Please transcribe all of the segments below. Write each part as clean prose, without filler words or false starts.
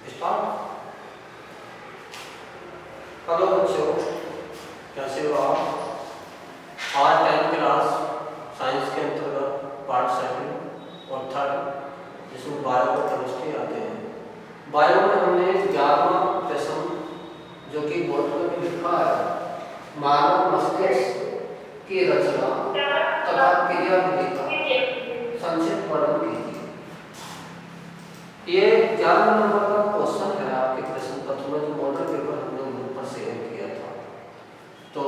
Start. Hello बच्चों, कैसे हो आप? आज 10th क्लास साइंस के अंतर्गत पार्ट 2 और 3 जिसमें बायो और केमिस्ट्री आते हैं। बायो में हमने 11वां प्रश्न जो कि बोर्ड पर भी लिखा है, मानव मस्तिष्क की रचना तथा क्रियाविधि का संक्षिप्त वर्णन कीजिए। ये 11 नंबर का क्वेश्चन है आपके प्रश्न पत्र में, जो मॉडल पेपर हमने ग्रुप पर शेयर किया था। तो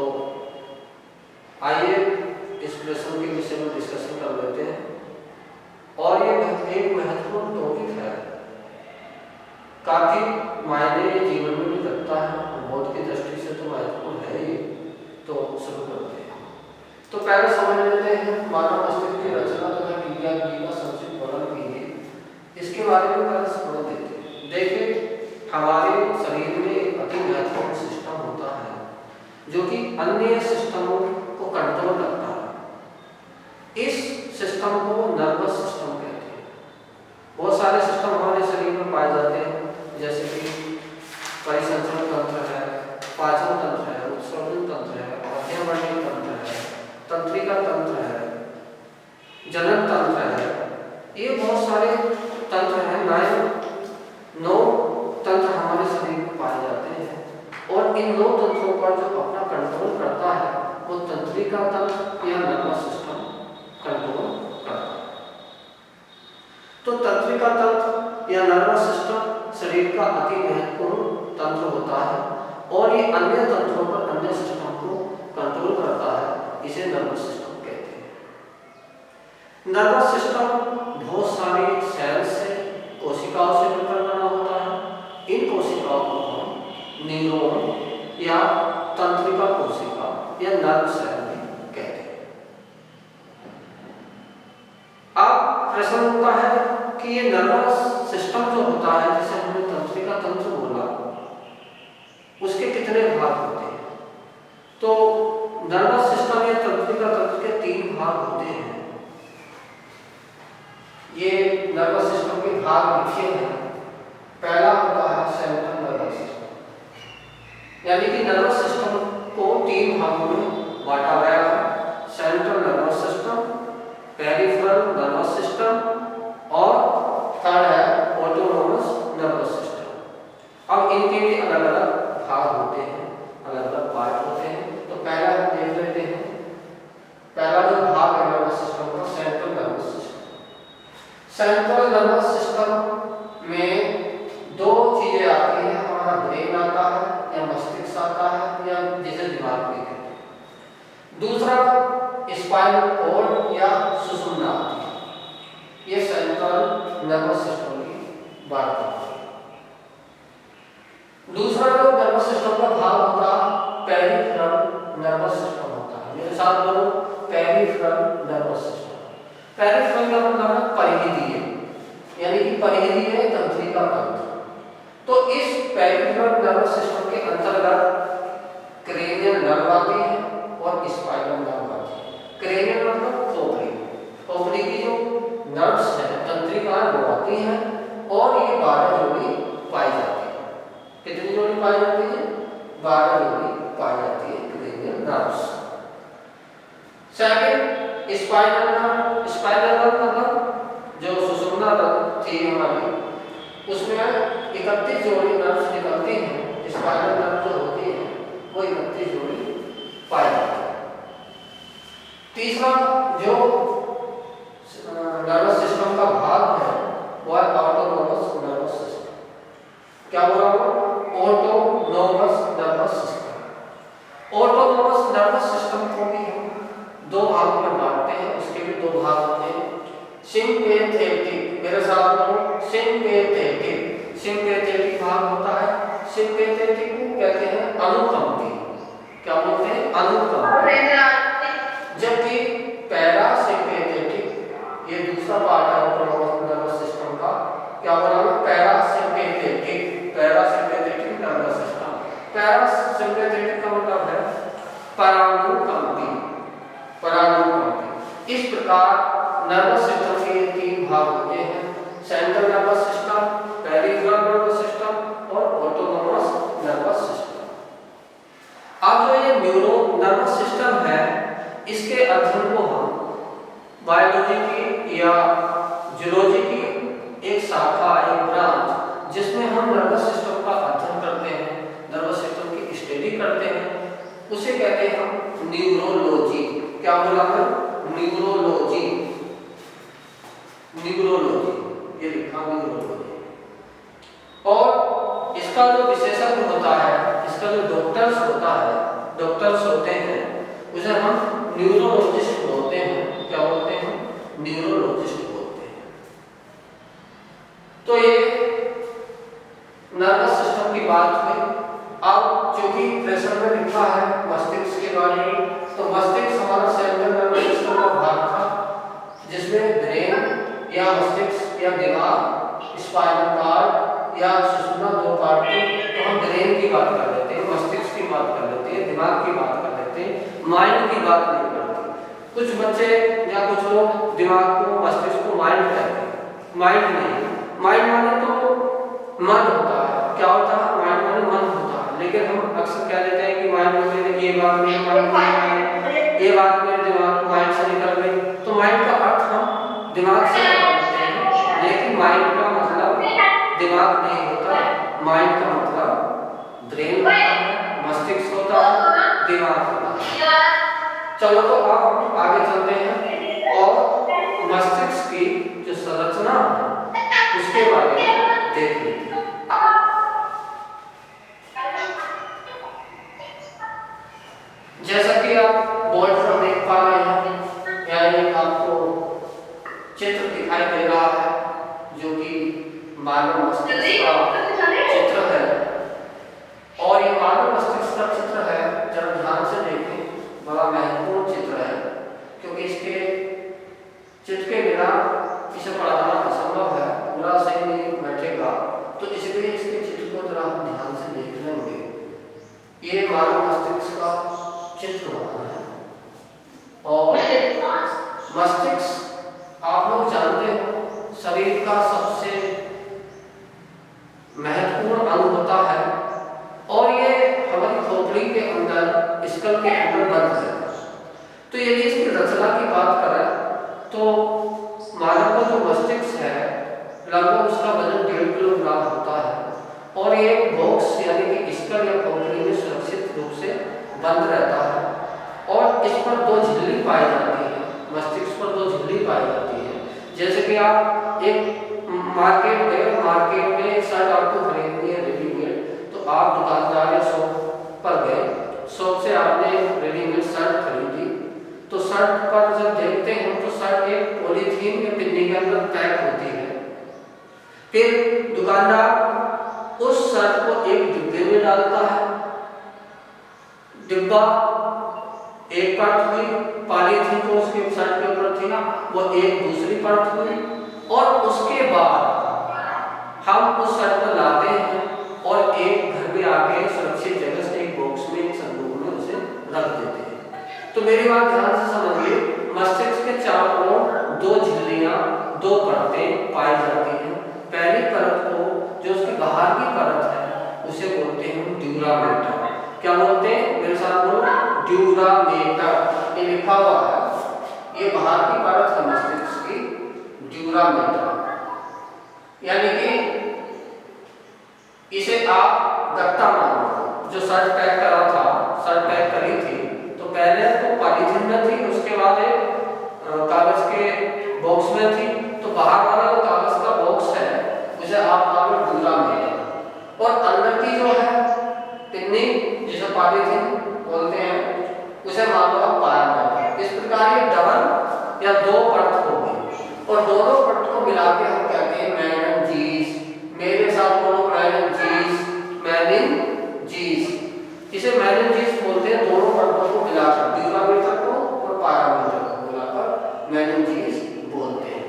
आइए इस प्रश्न के विषय में डिस्कशन कर लेते हैं। और ये एक महत्वपूर्ण टॉपिक है, काफी मायने जीवन में भी रखता है और बोध की दृष्टि से तो महत्वपूर्ण है ही। तो शुरू करते हैं। तो पहले समझ लेते हैं मानव मस्तिष्क की रचना तथा क्रियाविधि का संक्षिप्त वर्णन कीजिए। इसके बारे में पहले समझ लेते हैं। देखिए, हमारे शरीर में एक अति महत्वपूर्ण सिस्टम होता है जो कि अन्य सिस्टमों को कंट्रोल करता है। इस सिस्टम को नर्वस सिस्टम कहते हैं। बहुत सारे सिस्टम हमारे शरीर में पाए जाते हैं, जैसे कि परिसंचरण तंत्र है, पाचन तंत्र है, उत्सर्जन तंत्र है, मध्यवर्ती तंत्र है, तंत्रिका तंत्र है, जनन तंत्र है। ये बहुत सारे तंत्र हैं, 9 तंत्र हमारे शरीर में पाए जाते हैं। और इन 9 तंत्रों पर जो अपना कंट्रोल करता है वो तंत्रिका तंत्र या नर्वस सिस्टम कंट्रोल करता है। तो तंत्रिका तंत्र या नर्वस सिस्टम शरीर का अति महत्वपूर्ण तंत्र होता है और ये अन्य तंत्रों पर, अन्य सिस्टम को कंट्रोल करता है। इसे नर्वस सिस्टम कहते हैं। नर्वस सिस्टम बहुत सारी सेल्स से, कोशिकाओं से मिलकर बना होता है। इन कोशिकाओं को हम न्यूरॉन या तंत्रिका कोशिका या नर्व सेल भी कहते हैं। अब प्रश्न होता है कि ये नर्वस सिस्टम जो होता है, जिसे हमने तंत्रिका तंत्र बोला, उसके कितने भाग होते हैं? तो नर्वस सिस्टम या तंत्रिका तंत्र के 3 भाग होते हैं। ये नर्वस सिस्टम के भाग लिखे हैं। पहला होता है सेंट्रल नर्वस सिस्टम, यानी कि नर्वस सिस्टम को 3 भागों में बांटा गया है। Central nervous system, peripheral nervous system और थर्ड है ऑटोनोमस नर्वस सिस्टम। अब इनके भी अलग अलग भाग होते हैं, अलग अलग पार्ट होते हैं। तो पहला हम देख लेते हैं। पहला जो भाग है नर्वस सिस्टम का, central nervous system. Central nervous system में 2 चीजें आती हैं। हमारा ब्रेन आता है या मस्तिष्क आता है, या जिसे दिमाग भी कहते हैं। दूसरा स्पाइनल कॉर्ड या सुषुम्ना आती है। ये सेंट्रल नर्वस सिस्टम की बात है। दूसरा जो नर्वस सिस्टम का भाग होता है पेरिफेरल नर्वस सिस्टम होता है। मेरे साथ बोलो, पेरिफेरल नर्वस सिस्टम। पेरिफेरल का मतलब है परिधीय, यानी कि परिधीय तंत्रिका तंत्र। तो इस पेरिफेरल नर्वस सिस्टम के अंतर्गत क्रेनियल नर्व आती है और स्पाइनल नर्व आती है। क्रेनियल मतलब खोपड़ी, खोपड़ी की जो नर्व्स हैं, तंत्रिकाएं वो आती हैं और ये 12 जोड़ी पाई जाती है। कितनी जोड़ी पाई जाती है? 12 जोड़ी पाई जाती है cranial nerves. Second spinal nerve. Spinal nerve मतलब जो सुषुम्ना थी हमारी, उसमें 31 जोड़ी नर्व्स निकलती हैं। स्पाइनल नर्व जो होती है वो 31 जोड़ी पाई जाती है। तीसरा जो नर्वस सिस्टम का भाग है वो है ऑटोनोमस नर्वस सिस्टम। क्या बोला? Autonomous nervous system. Autonomous nervous system को भी हम 2 भागों में बांटते हैं। उसके भी 2 भाग होते हैं। सिंपैथेटिक, मेरे साथ बोलो, सिंपैथेटिक। सिंपैथेटिक भाग होता है। सिंपैथेटिक को कहते हैं अनुकंपी। क्या बोलते हैं? अनुकंपी। जबकि पैरासिम्पैथेटिक ये दूसरा पार्ट है ऑटोनोमस नर्वस सिस्टम का। क्या बोला? Parasympathetic. Parasympathetic nervous system. Parasympathetic का मतलब है परानुकंपी। परानुकंपी। इस प्रकार नर्वस सिस्टम के 3 भाग होते हैं। Central nervous system, peripheral nervous system nervous system है, इसके अध्ययन को हम बायोलॉजी की या जूलॉजी की एक शाखा, एक ब्रांच, जिसमें हम नर्वस सिस्टम का अध्ययन करते हैं, नर्वस सिस्टम की स्टडी करते हैं, उसे कहते हैं हम न्यूरोलॉजी। क्या बोला है? न्यूरोलॉजी। न्यूरोलॉजी, ये लिखा न्यूरोलॉजी। और इसका जो विशेषज्ञ होता है, इसका जो डॉक्टर्स होते हैं, उसे हम न्यूरोलॉजिस्ट बोलते हैं। क्या बोलते हैं? न्यूरोलॉजिस्ट बोलते हैं। तो ये नर्वस सिस्टम की बात हुई। अब चूंकि प्रेशर में लिखा है मस्तिष्क के बारे में, तो मस्तिष्क हमारा सेंट्रल नर्वस सिस्टम का भाग था, जिसमें ब्रेन या मस्तिष्क या दिमाग, स्पाइनल कॉर्ड या सुषुम्ना दो पार्ट थे। तो हम ब्रेन की बात कर लेते हैं, मस्तिष्क की बात कर लेते हैं, दिमाग की बात कर लेते हैं, माइंड की बात नहीं करते। कुछ बच्चे या कुछ लोग दिमाग को, मस्तिष्क को माइंड कहते हैं। माइंड नहीं, माइंड माने तो मन होता है। क्या होता है? माइंड माने मन होता है। लेकिन हम अक्सर कह देते हैं कि माइंड में ये बात मेरे माइंड में, ये बात मेरे दिमाग माइंड से निकल गई। तो माइंड का अर्थ हम दिमाग से करते हैं, लेकिन माइंड का मतलब दिमाग नहीं होता। माइंड का मतलब ब्रेन होता है, मस्तिष्क होता है, दिमाग होता है। चलो तो अब हम आगे चलते हैं और मस्तिष्क की जो संरचना है उसके बारे में देख लेते हैं। जैसा कि आप बोर्ड पर देख पा रहे हैं, यानी आपको चित्र दिखाई दे रहा है जो कि मानव मस्तिष्क का चित्र है। और ये मानव मस्तिष्क का चित्र है, जरा ध्यान से देखें, बड़ा महत्वपूर्ण चित्र है, क्योंकि इसके चित्र के बिना इसे पढ़ाना असंभव है, पूरा सही नहीं बैठेगा। तो इसलिए इसके चित्र को जरा हम ध्यान से देख लेंगे। ये मानव मस्तिष्क का चित्र होता है। और मस्तिष्क आप लोग जानते हो शरीर का सबसे महत्वपूर्ण अंग होता है, और ये हमारी खोपड़ी के अंदर, स्कल के अंदर बंद है। तो यदि इसकी रचना की बात करें तो मानव का जो मस्तिष्क है लगभग उसका वजन 1.5 किलोग्राम होता है, और ये बॉक्स यानी कि स्कल या खोपड़ी में सुरक्षित रूप से बंद रहता है। और इस पर 2 झिल्ली पाई जाती है, मस्तिष्क पर 2 झिल्ली पाई जाती है। जैसे कि आप एक मार्केट गए, मार्केट में एक शर्ट आपको खरीदनी है रेडीमेड, तो आप दुकानदार या शॉप पर गए, शॉप से आपने रेडीमेड शर्ट खरीदी। तो शर्ट पर जब देखते हैं तो शर्ट एक पॉलीथीन के पिन्नी के अंदर पैक होती है। फिर दुकानदार उस शर्ट को एक डिब्बे में डालता है। डिब्बा एक परत हुई, पॉलीथीन तो उसके शर्ट के ऊपर थी, वो एक दूसरी परत हुई, और उसके बाद हम उस शर्ट को लाते हैं और एक घर में आके सुरक्षित जगह से एक बॉक्स में, एक संदूक में उसे रख देते हैं। तो मेरी बात ध्यान से समझिए, मस्तिष्क के चारों ओर 2 झिल्लियां, 2 परतें पाई जाती हैं। पहली परत को, जो उसकी बाहर की परत है, उसे बोलते हैं ड्यूरामेटर। क्या बोलते हैं? मेरे साथ बोलो, ड्यूरामेटर। ये लिखा हुआ है, ये बाहर की परत है मस्तिष्क की, ड्यूरामेटर। यानी कि इसे आप गत्ता मानो। जो शर्ट पैक करा था, शर्ट पैक करी थी, तो पहले तो पॉलीथीन में थी, उसके बाद एक कागज के बॉक्स में थी। तो बाहर वाला जो कागज का बॉक्स है उसे आप मानो ड्यूरामेटर, और अंदर की जो है पिन्नी, जिसे पॉलीथीन बोलते हैं, उसे मानो आप पायरमेटर। इस प्रकार ये डबल या 2 परत हो गई, और दोनों परत को मिला के हम कहते हैं मेनिंजीज। मेरे साथ बोलो, मेनिंजीज, मेनिंजीज। इसे मेनिंजीज बोलते हैं, दोनों परतों को मिलाकर, ड्यूरामेटर को और पायरमेटर को मिलाकर मेनिंजीज बोलते हैं।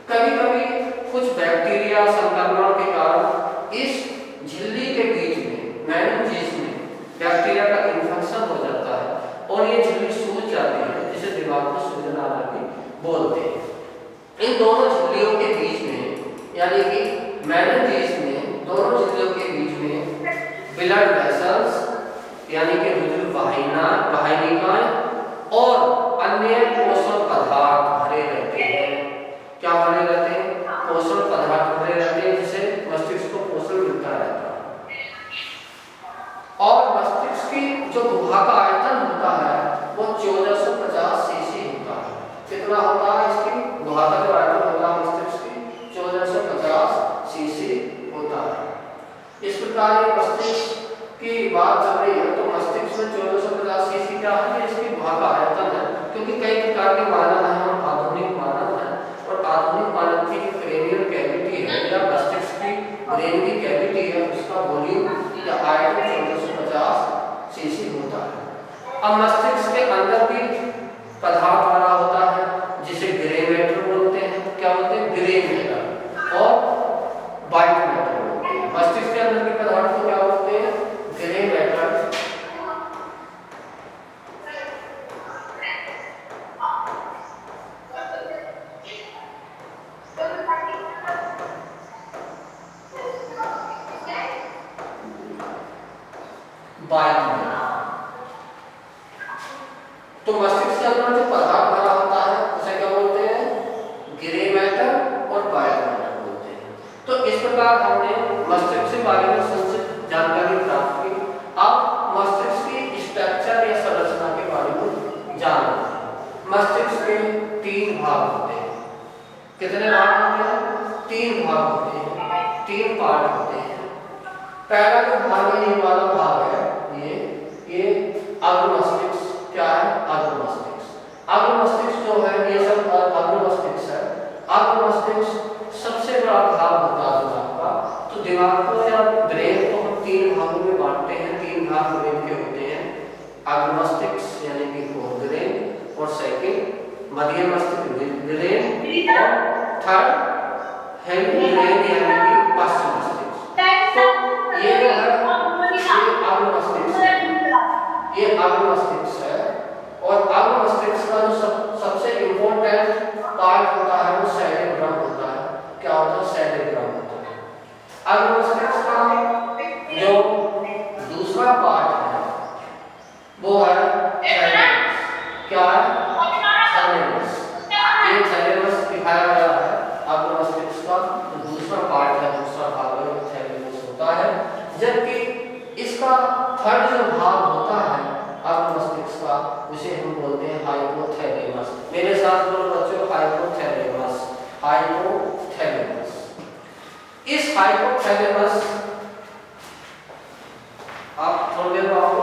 कभी कभी कुछ बैक्टीरिया संक्रमण के कारण इस झिल्ली के बीच में, मेनिंजीज में बैक्टीरिया का इन्फेक्शन हो जाता है, और ये झिल्ली सूज जाती है, जिसे दिमाग में सूजन आना भी बोलते हैं। इन दोनों झिल्लियों के बीच में, यानी कि मेनिंजीज में दोनों झिल्लियों के बीच में ब्लड वेसल्स यानी कि रुधिर वाहिनी वाहिनिकाएं और अन्य पोषण पदार्थ भरे रहते हैं। क्या भरे रहते हैं? पोषण पदार्थ भरे रहते हैं, जिससे मस्तिष्क को पोषण मिलता रहता है। और मस्तिष्क की जो गुहा का आयतन होता है वो 1450 सीसी होता है। कितना होता है इसकी गुहा का जो आयतन होता है मस्तिष्क की? 1450 सीसी होता है। इस प्रकार ये मस्तिष्क की बात चल रही है, तो मस्तिष्क में 1450 सीसी क्या है? इसकी गुहा का आयतन है। क्योंकि कई प्रकार के मानव हैं और आधुनिक मानव हैं, और आधुनिक मानव की जो क्रेनियल कैविटी है या मस्तिष्क की ब्रेन की कैविटी है, उसका वॉल्यूम या आयतन 1450 सीसी होता है। अब मस्तिष्क के अंदर भी पदार्थ भरा होता है, जिसे ग्रे मैटर बोलते हैं। क्या बोलते हैं? ग्रे मैटर और व्हाइट मैटर बोलते हैं। मस्तिष्क के अंदर के पदार्थ को क्या बोलते हैं? ग्रे मैटर तो मस्तिष्क के अंदर जो पदार्थ भरा होता है उसे क्या बोलते हैं? ग्रे मैटर और व्हाइट मैटर बोलते हैं। तो इस प्रकार हमने मस्तिष्क के बारे में संक्षिप्त जानकारी प्राप्त की। अब मस्तिष्क की स्ट्रक्चर या संरचना के बारे में जानते हैं। मस्तिष्क के 3 भाग होते हैं। कितने भाग होते हैं? 3 भाग होते हैं, 3 पार्ट होते हैं। पहला जो भाग है, ये वाला भाग है, ये अग्र मस्तिष्क। क्या है? अग्र मस्तिष्क। अग्र मस्तिष्क जो है ये सब अग्र मस्तिष्क है। अग्र मस्तिष्क सबसे बड़ा भाग होता है दिमाग का। तो दिमाग को या ब्रेन को हम 3 भागों में बांटते हैं। 3 भाग ब्रेन के होते हैं, अग्र मस्तिष्क यानी कि फोर ब्रेन, और सेकंड मध्य मस्तिष्क ब्रेन, और थर्ड हेड ब्रेन यानी कि पश्चिम मस्तिष्क। तो ये जो है अग्र मस्तिष्क है, ये अग्र मस्तिष्क है। और अग्र मस्तिष्क का जो सबसे इम्पोर्टेंट पार्ट होता है वो सेरेब्रम होता है। क्या होता है? सेरेब्रम होता है। अग्र मस्तिष्क का जो दूसरा पार्ट है वो है थैलेमस। क्या है? थैलेमस। ये थैलेमस दिखाया गया है। अग्र मस्तिष्क का जो दूसरा पार्ट है, दूसरा भाग है, वो थैलेमस होता है। जबकि इसका थर्ड जो भाग होता है अग्र मस्तिष्क का, उसे हम बोलते हैं हाइपोथैलेमस। मेरे साथ बोलो बच्चों, हाइपोथैलेमस। हाइपोथैलेमस। इस हाइपोथैलेमस आप थोड़ी देर बाद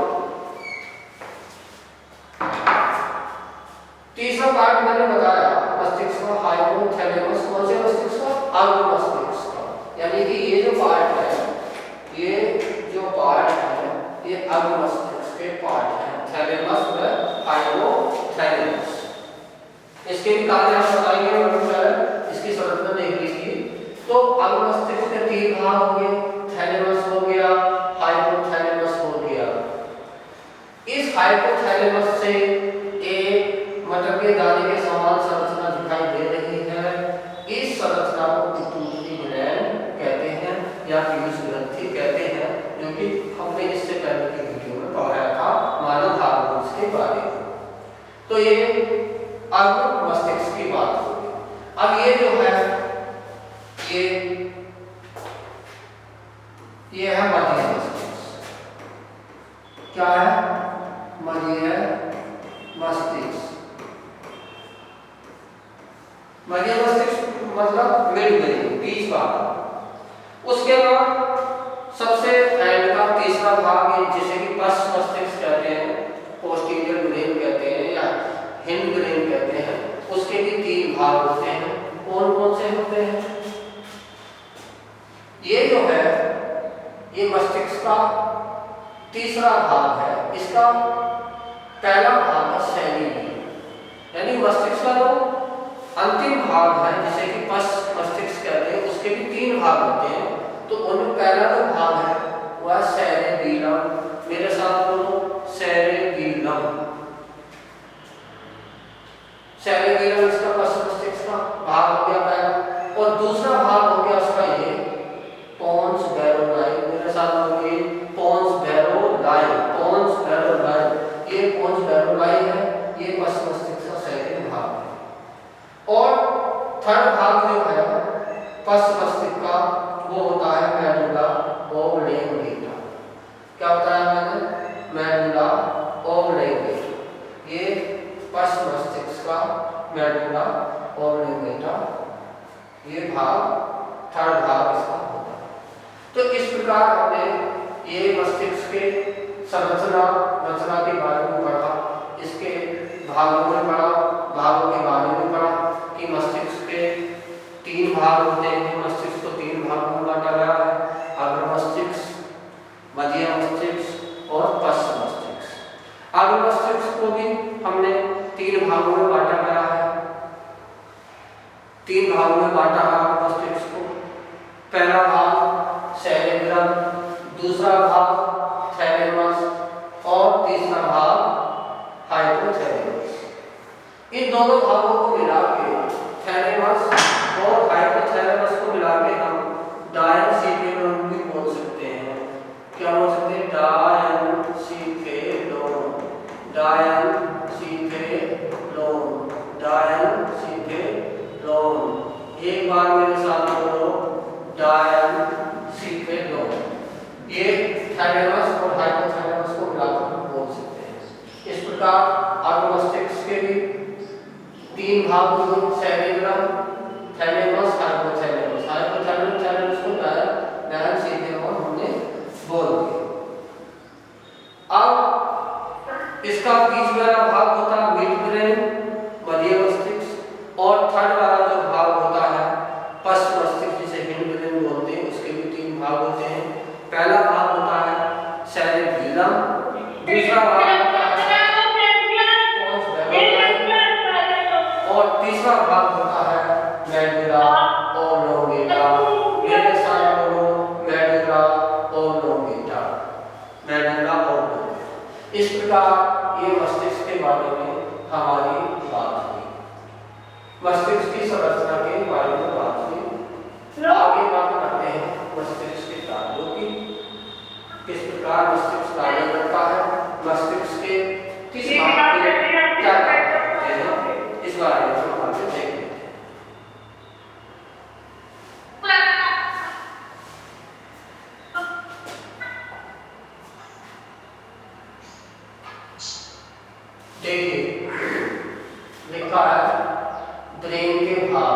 तीसरा पार्ट मैंने बताया मस्तिष्क का, हाइपोथैलेमस। कौन से मस्तिष्क का? अग्र मस्तिष्क का। यानी कि ये जो पार्ट है, ये जो पार्ट है, ये अग्र मस्तिष्क के पार्ट है। थैलेमस व हाइपोथैलेमस। इसके भी कार्य हम बताएंगे, इसकी संरचना देख लीजिए। तो अग्र मस्तिष्क के 3 भाग हो गए, थैलेमस हो गया, हाइपोथैलेमस हो गया। इस हाइपोथैलेमस से एक मटर के दाने के समान संरचना दिखाई दे रही है। इस संरचना को पिट्यूटरी ग्लैंड कहते हैं या पीयूष ग्रंथि कहते हैं, जो कि हमने इससे पहले की वीडियो में पढ़ाया था मानव हार्मोन्स के बारे में। तो ये अग्र मस्तिष्क की बात होगी। अब ये जो है ये है मध्य मस्तिष्क। क्या है? मध्य मस्तिष्क। मध्य मस्तिष्क मतलब मिड ब्रेन, बीच भाग। उसके बाद सबसे एंड का तीसरा भाग है, जिसे कि पश्च मस्तिष्क कहते हैं, पोस्टीरियर ब्रेन कहते हैं या हिंड ब्रेन कहते हैं। उसके भी 3 भाग होते हैं। कौन कौन से होते हैं? ये जो है ये मस्तिष्क का तीसरा भाग है। इसका पहला भाग है सेरेब्रम, यानी मस्तिष्क का जो अंतिम भाग है, जिसे कि पश्च मस्तिष्क कहते हैं, उसके भी 3 भाग होते हैं। तो उनमें पहला जो भाग है वह सेरेब्रम। मेरे साथ बोलो, सेरेब्रम। सेरेब्रम इसका पश्च मस्तिष्क का भाग हो गया पहला। और दूसरा भाग हो गया उसका ये पोन्स बैरोलाइन। मेरे साथ बोलिए, पोन्स बैरोलाइन। पोन्स बैरोलाइन थर्ड भाग जो है पश्च मस्तिष्क का वो होता है मेडुला ओब्लंगेटा। क्या बताया मैंने? मेडुला ओब्लंगेटा, ये पश्च मस्तिष्क का मेडुला ओब्लंगेटा, ये भाग थर्ड भाग इसका होता है। तो इस प्रकार हमने ये मस्तिष्क के संरचना रचना के बारे में पढ़ा, इसके भागों में पढ़ा, भागों के बारे में पढ़ा कि मस्तिष्क के 3 भाग होते हैं। मस्तिष्क को 3 भागों में बांटा गया है, अग्र मस्तिष्क, मध्य मस्तिष्क और पश्च मस्तिष्क। अग्र मस्तिष्क को भी हमने 3 भागों में बांटा गया है, 3 भागों में बांटा है अग्र मस्तिष्क को। पहला भाग सेरेब्रम, दूसरा भाग थैलेमस और तीसरा भाग हाइपोथैलेमस। इन दोनों भागों को मिला के थैलेमस और हाइपोथैलेमस को मिला के हम डायनसीफेलोन भी बोल सकते हैं। क्या बोल सकते हैं? डायनसीफेलोन, डायनसीफेलोन, डायनसीफेलोन। एक बार मेरे साथ बोलो, डायनसीफेलोन। ये थैलेमस और हाइपोथैलेमस को मिलाकर हम बोल सकते हैं। इस प्रकार अग्र मस्तिष्क के भी 3 भाग होते, cerebrum, thalamus, hypothalamus. Hypothalamus thalamus को डायनसीफेलोन हमने बोल दिया। अब इसका बीच वाला भाग होता है मिड ब्रेन, मध्य मस्तिष्क, और थर्ड वाला जो भाग होता है पश्च मस्तिष्क, जिसे हिंड ब्रेन बोलते हैं, उसके भी 3 भाग होते हैं। पहला भाग होता है सेरेब्रम, दूसरा भाग होता है और तीसरा भाग होता है मेडुला ओब्लंगेटा। मेरे साथ बोलो, मेडुला ओब्लंगेटा, मेडुला ओब्लंगेटा। इस प्रकार ये मस्तिष्क के बारे में हमारी बात हुई, मस्तिष्क की संरचना के बारे में बात हुई। आगे बात करते हैं मस्तिष्क के कार्यों की, किस प्रकार मस्तिष्क कार्य करता है, मस्तिष्क के किस भाग के क्या कार्य करते हैं, इस बारे में हम आगे देखेंगे। देखिए लिखा है ब्रेन के भाग,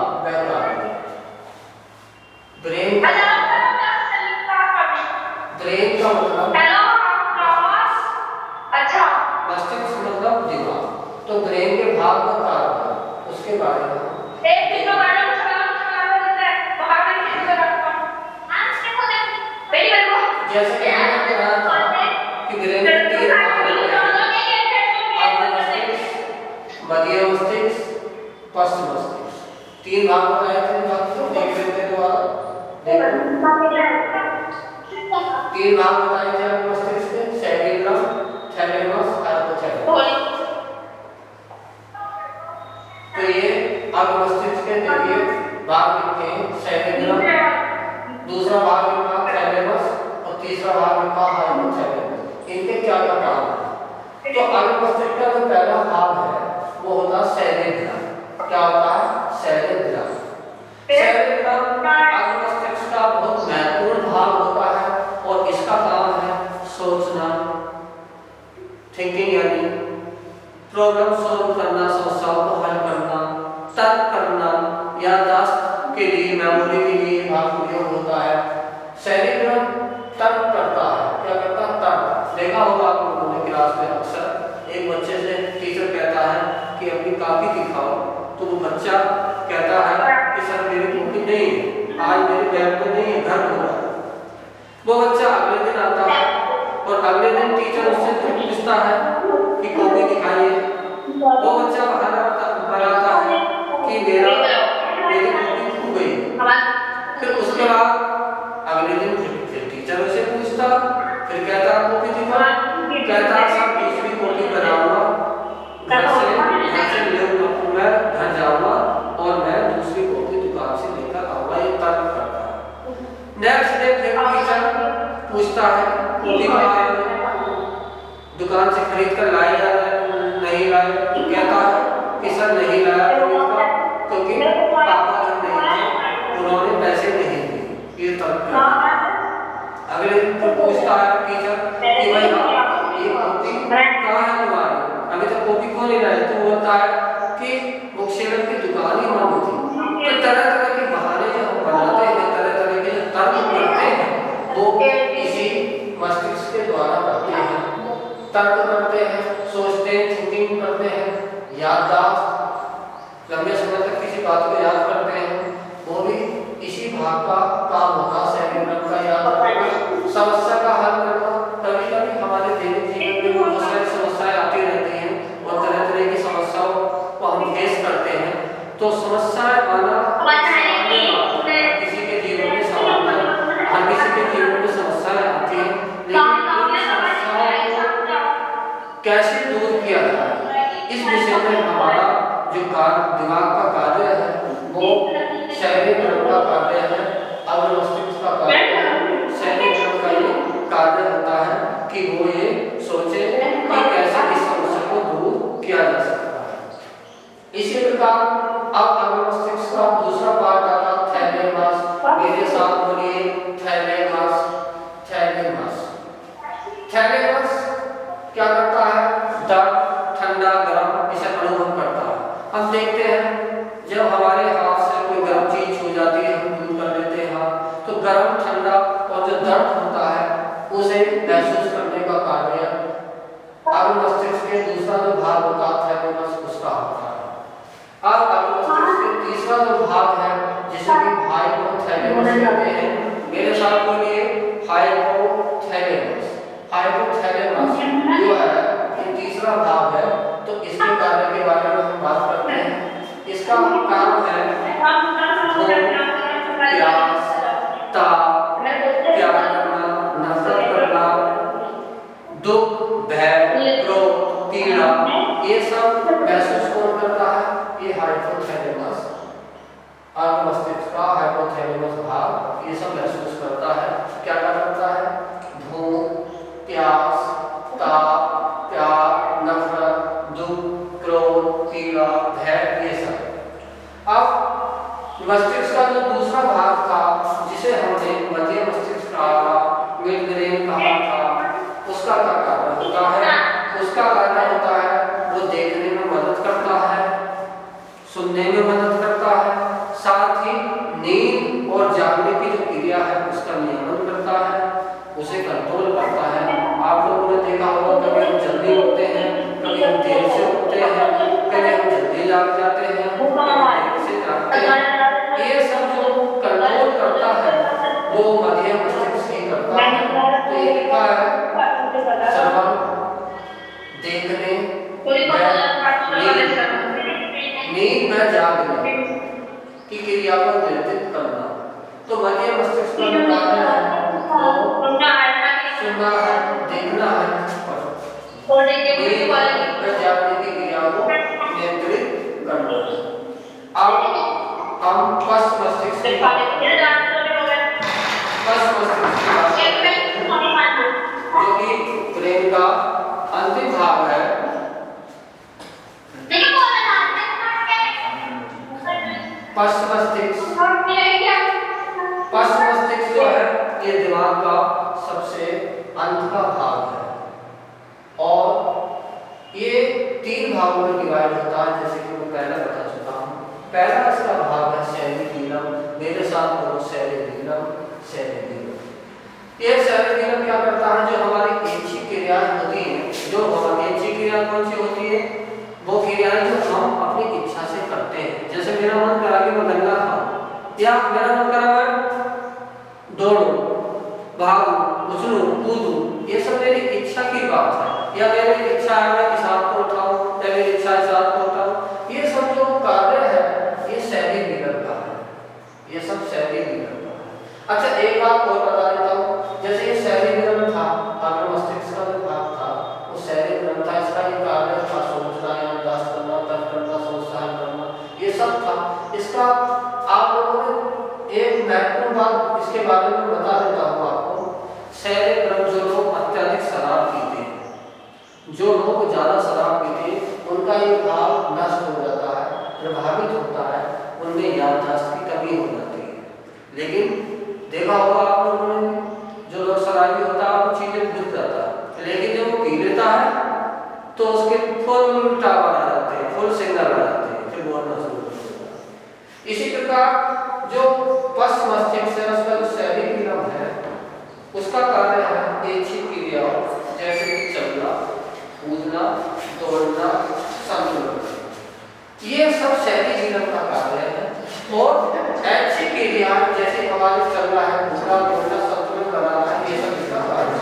ब्रेन का मतलब अच्छा, मस्तिष्क मतलब दिमाग, तो ब्रेन के भाग बता रहा है, उसके बारे में जैसे कि मैंने बताया था कि ब्रेन के 3 भाग होते हैं, अग्र मस्तिष्क, मध्य मस्तिष्क, पश्च मस्तिष्क। 3 भाग बताए थे, देख लेते हैं दोबारा। देखो 3 भाग बताए थे अग्र मस्तिष्क के, सेरेब्रम, थैलेमस, हाइपोथैलेमस। तो ये अग्र मस्तिष्क के देखिए भाग लिखे हैं, सेरेब्रम, दूसरा भाग लिखा थैलेमस और तीसरा भाग लिखा हाइपोथैलेमस। इनके क्या क्या काम है? तो अग्र मस्तिष्क का जो पहला भाग है वो होता है सेरेब्रम। क्या होता है? सेरेब्रम। सेरेब्रम अग्र मस्तिष्क का बहुत महत्वपूर्ण भाग होता है और इसका काम है सोचना, थिंकिंग, यानी प्रॉब्लम सॉल्व करना, समस्याओं को हल करना, तर्क करना, याददाश्त के लिए, मेमोरी के लिए भाग प्रयोग होता है। सेरेब्रम तर्क करता है। क्या करता है? तर्क। देखा होगा आप लोगों ने क्लास में अक्सर एक बच्चे से टीचर कहता है कि अपनी कॉपी दिखाओ, तो वो बच्चा कहता है कि सर मेरी कॉपी नहीं है, आज मेरे बैग में नहीं है, घर हो रहा है। वो बच्चा अगले दिन आता है और अगले दिन टीचर उससे पूछता है कि कॉपी दिखाइए। वो बच्चा बताता है कि मेरी कॉपी खो गई। फिर उसके बाद अगले दिन फिर टीचर उसे पूछता, फिर कहता कॉपी दिखा, कहता सब दूसरी कॉपी बनाऊंगा, घर से मैं घर जाऊंगा और मैं दूसरी कॉपी दुकान से लेकर आऊंगा। ये तर्क करता है। नेक्स्ट डे फिर टीचर पूछता है कॉपी दुकान से खरीद कर लाए या नहीं लाए, तो कहता है कि सर नहीं लाया, क्योंकि पापा ये तर्क है। अगले दिन पूछता है टीचर कि भाई ये कॉपी कहाँ है तुम्हारी, अभी तक कॉपी क्यों नहीं लाए? तो बोलता है कि बुक सेलर की दुकान ही बंद थी। तो तरह तरह के बहाने जो हम बनाते हैं, तरह तरह के जो तर्क करते हैं, वो इसी मस्तिष्क के द्वारा करते हैं। तर्क करते हैं, सोचते हैं, थिंकिंग करते हैं, याददाश्त लंबे समय तक किसी बात को याद करते हैं, वो भी इसी भाग का काम होगा। सेरिब्रम का याद रखना, समस्या का हल करना। कभी कभी हमारे दैनिक जीवन में बहुत सारी समस्याएं आती रहती हैं और तरह तरह की समस्याओं को हम फेस करते हैं। तो समस्याएं आना किसी के जीवन में सामान्य, हर किसी के जीवन में समस्याएं आती हैं, लेकिन इन समस्याओं को कैसे दूर किया जाए, इस विषय में हमारा जो दिमाग का कार्य है वो सेरिब्रम का कार्य है, अग्र मस्तिष्क का कार्य है। सेरिब्रम का ये कार्य होता है कि वो ये सोचे कि कैसे इस समस्या को दूर किया जा सकता है। इसी प्रकार अब अग्र मस्तिष्क का दूसरा पार्ट आता है थैलेमस। मेरे साथ बोलिए थैलेमस। थैलेमस थैलेमस क्या करता है? दर्द, ठंडा, गर्म इसे अनुभव करता है। हम देखते हैं जब हमारे हाथ से कोई गर्म चीज छू जाती है, हम दूर कर देते हैं, तो गर्म, ठंडा और जो दर्द होता है उसे महसूस करने का कार्य अग्र मस्तिष्क के दूसरा जो भाग होता है थैलेमस उसका होता है। अब अग्र मस्तिष्क के तीसरा जो भाग है जिसे कि हाइपोथैलेमस कहते हैं। मेरे साथ बोलिए हाइपोथैलेमस। हाइपोथैलेमस जो है ये तीसरा भाग है। तो इसके कार्य के बारे में हम बात करते हैं। इसका काम है प्यास, ताप, प्यार करना, नफरत करना, दुख, भय, क्रोध, पीड़ा, ये सब महसूस कौन करता है? ये हाइपोथैलेमस, अग्र मस्तिष्क का हाइपोथैलेमस भाग ये सब महसूस करता है। क्या करता है? भूख, प्यास, ताप, प्यार, नफरत, दुख, क्रोध, पीड़ा, भय, ये सब। अब मस्तिष्क का जो दूसरा भाग था जिसे हमने मध्य मस्तिष्क कहा, मिड ब्रेन कहा था, उसका क्या कार्य होता है? उसका कार्य होता है वो देखने में मदद करता है, सुनने में मदद करता है, साथ ही नींद और जागने की जो क्रिया है उसका नियमन करता है, उसे कंट्रोल करता है। आप लोगों ने देखा होगा कभी हम जल्दी उठते हैं, कभी हम देर से उठते हैं, कभी हम जल्दी जाग जाते हैं, देर से जागते हैं। ये सब जो कंट्रोल करता है वो मध्य मस्तिष्क ही करता है। तो ये लिखा है श्रवण, देखने, नींद में जागने की क्रिया को नियंत्रित करना। तो मध्य मस्तिष्क का जो कार्य है वो सुनना है, देखना है और नींद में जागने की क्रिया को नियंत्रित करना है। अब हम फर्स्ट मस्तिष्क की बात जो कि ब्रेन का अंतिम भाग है। फर्स्ट मस्तिष्क जो है ये दिमाग का सबसे अंत का भाग है और ये 3 भागों में डिवाइड होता है, जैसे कि मैं पहले बता चुका हूँ। पहला इसका भाग है सेरिबेलम। मेरे साथ बोलो सेरिबेलम। ये सेरिबेलम क्या करता है? जो हमारी ऐच्छिक क्रियाएं होती हैं, जो हमारी ऐच्छिक क्रिया कौन सी होती है? वो क्रियाएं जो हम अपनी इच्छा से करते हैं। जैसे मेरा मन करा कि मैं गन्ना खाऊं, या मेरा मन करा मैं दौड़ूं, भागूं, उछलूं, कूदूं, ये सब मेरी इच्छा की बात है। या मेरी इच्छा है मैं इस हाथ को उठाऊं, या मेरी इच्छा है इस हाथ को उठाऊं। ये सब जो कार्य है ये सेरिबेलम का है, ये सब सेरिबेलम का है। अच्छा एक बात और बता देता हूँ, जैसे ये सेरिबेलम था, अग्र मस्तिष्क का जो भाग था वो सेरिबेलम था, इसका ये कार्य था सोचना, याददाश्त करना, तर्क करना, समस्या हल करना, ये सब था। इसका आप लोगों ने एक महत्वपूर्ण बात इसके बारे में बता देता हूँ आपको। सेरिबेलम जो लोग अत्यधिक शराब पीते हैं, जो लोग ज्यादा शराब पीते हैं, उनका ये भाव नष्ट हो जाता है, प्रभावित होता है, उनमें याददाश्त की कमी हो जाती है। लेकिन देखा होगा आप लोगों ने, जो लोग शराबी होता है वो चीजें भूल जाता है, लेकिन जब वो पी लेता है तो उसके फुल टावर आ जाते हैं, फुल सिग्नल आ जाते हैं, फिर बोलना शुरू कर देता है। इसी प्रकार जो पश्च मस्तिष्क से उसका जो शैली नीलम है उसका कार्य है ऐच्छिक क्रियाओं जैसे कि चलना, कूदना, दौड़ना, संतुलन, ये सब शैली नीलम का कार्य है। और ऐच्छिक क्रियाएं जैसे हमारे चलना है, कूदना, दौड़ना, संतुलन बनाना है, ये सब इसका कार्य है।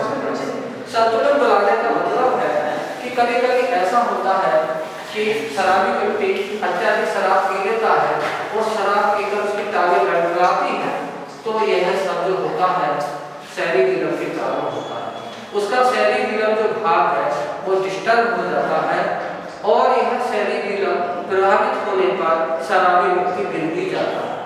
संतुलन बनाने का मतलब है कि कभी कभी ऐसा होता है कि शराबी व्यक्ति अत्याधिक शराब पी लेता है और शराब पीकर उसकी टांगें लड़खड़ाती है, तो यह सब जो होता है शैली नीलम के कारण होता है। उसका शैली नीलम जो भाग है वो डिस्टर्ब हो जाता है और यह शैली नीलम प्रभावित होने पर शराबी व्यक्ति गिर भी जाता है।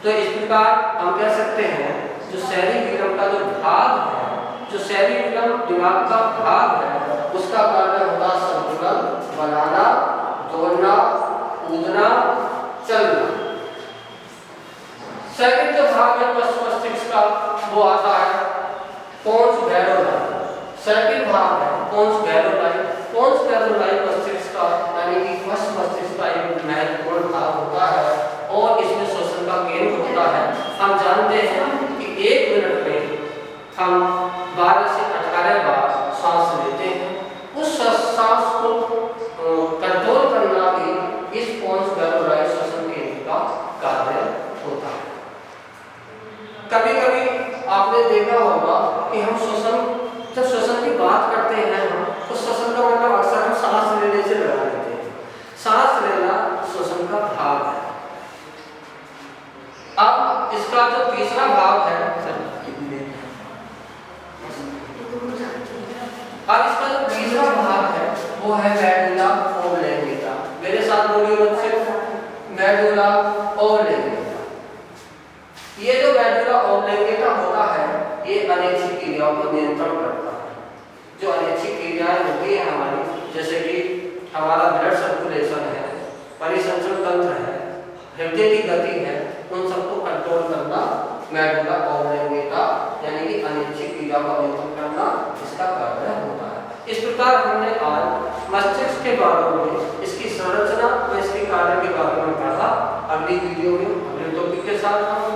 तो इस प्रकार हम कह सकते हैं जो शैली नीलम का जो भाग है, जो शैली नीलम दिमाग का भाग है, उसका कार्य होगा संतुलन बनाना, दौड़ना, कूदना, चलना। सेकंड जो भाग है पश्च मस्तिष्क का वो आता है पोन्स वैरोलाई। सेकंड भाग है पोन्स वैरोलाई। पोन्स वैरोलाई मस्तिष्क का यानी कि पश्च मस्तिष्क का एक महत्वपूर्ण भाग होता है और इसमें श्वसन का केंद्र होता है। हम जानते हैं कि 1 मिनट में हम 12 से 18 बार सांस लेते हैं। उस सांस को कंट्रोल करना भी इस पोन्स वैरोलाई श्वसन केंद्र का कार्य होता है। कभी कभी आपने देखा होगा कि हम जब श्वसन की बात करते हैं तो श्वसन का मतलब अक्सर हम सांस लेने से लगा लेते हैं। सांस लेना श्वसन का भाग है। अब इसका जो तीसरा भाग है, अब इसका जो तीसरा भाग है वो है मेडुला ओब्लंगेटा। मेरे साथ बोलिए बच्चे, मेडुला ओब्लंगेटा। ये जो मेडुला ओब्लंगेटा होता है ये अनैच्छिक क्रियाओं को नियंत्रण करता है। जो अनैच्छिक क्रियाएं होती है हमारी, जैसे कि हमारा ब्लड सर्कुलेशन है, परिसंचरण तंत्र है, हृदय की गति है, उन सबको कंट्रोल करना मेडुला ओब्लंगेटा यानी कि अनैच्छिक क्रियाओं का नियंत्रण करना इसका कार्य होता है। इस प्रकार हमने आज मस्तिष्क के बारे में, इसकी संरचना और इसके कार्य के बारे में पढ़ा। अगली वीडियो में अगले टॉपिक के साथ हम